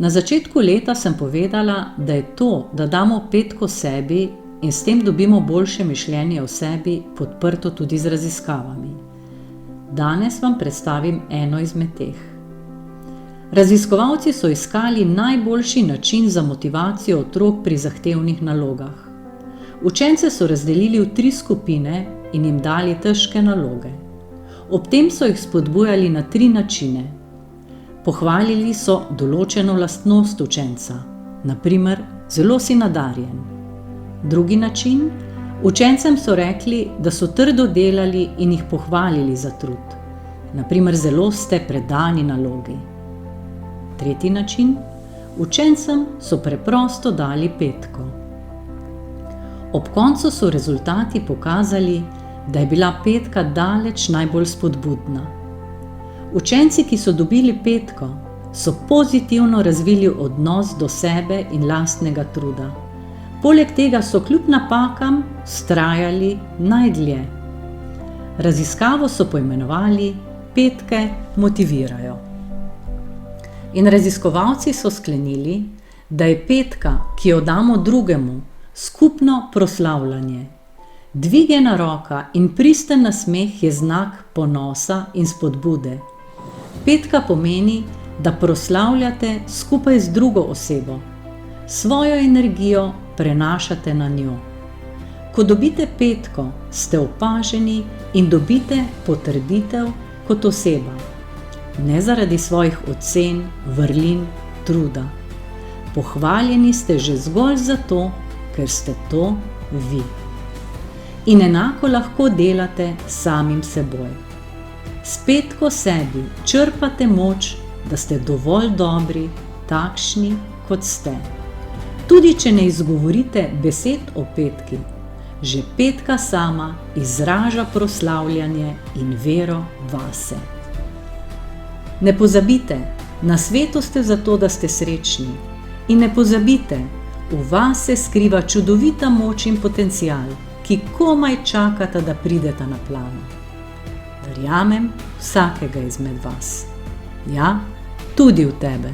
Na začetku leta sem povedala, da je to, da damo petko sebi in s tem dobimo boljše mišljenje o sebi, podprto tudi z raziskavami. Danes vam predstavim eno izmed teh. Raziskovalci so iskali najboljši način za motivacijo otrok pri zahtevnih nalogah. Učence so razdelili v 3 skupine in jim dali težke naloge. Ob tem so jih spodbujali na 3 načine. Pohvalili so določeno lastnost učenca, na primer, zelo si nadarjen. Drugi način, učencem so rekli, da so trdo delali in jih pohvalili za trud, na primer, zelo ste predani nalogi. Tretji način, učencem so preprosto dali petko. Ob koncu so rezultati pokazali, da je bila petka daleč najbolj spodbudna. Učenci, ki so dobili petko, so pozitivno razvili odnos do sebe in lastnega truda. Poleg tega so kljub napakam vztrajali najdlje. Raziskavo so poimenovali Petke motivirajo. In raziskovalci so sklenili, da je petka, ki jo damo drugemu, skupno proslavljanje. Dvignjena roka in pristen nasmeh je znak ponosa in spodbude. Petka pomeni, da proslavljate skupaj z drugo osebo. Svojo energijo prenašate na njo. Ko dobite petko, ste opaženi in dobite potrditev kot oseba. Ne zaradi svojih ocen, vrlin, truda. Pohvaljeni ste že zgolj zato, ker ste to vi. In enako lahko delate samim seboj. S petko sebi črpate moč, da ste dovolj dobri, takšni, kot ste. Tudi če ne izgovorite besed o petki, že petka sama izraža proslavljanje in vero vase. Ne pozabite, na svetu ste zato, da ste srečni. In ne pozabite, v vas se skriva čudovita moč in potencial, ki komaj čakata, da prideta na plano. Verjamem vsakega izmed vas. Ja, tudi v tebe.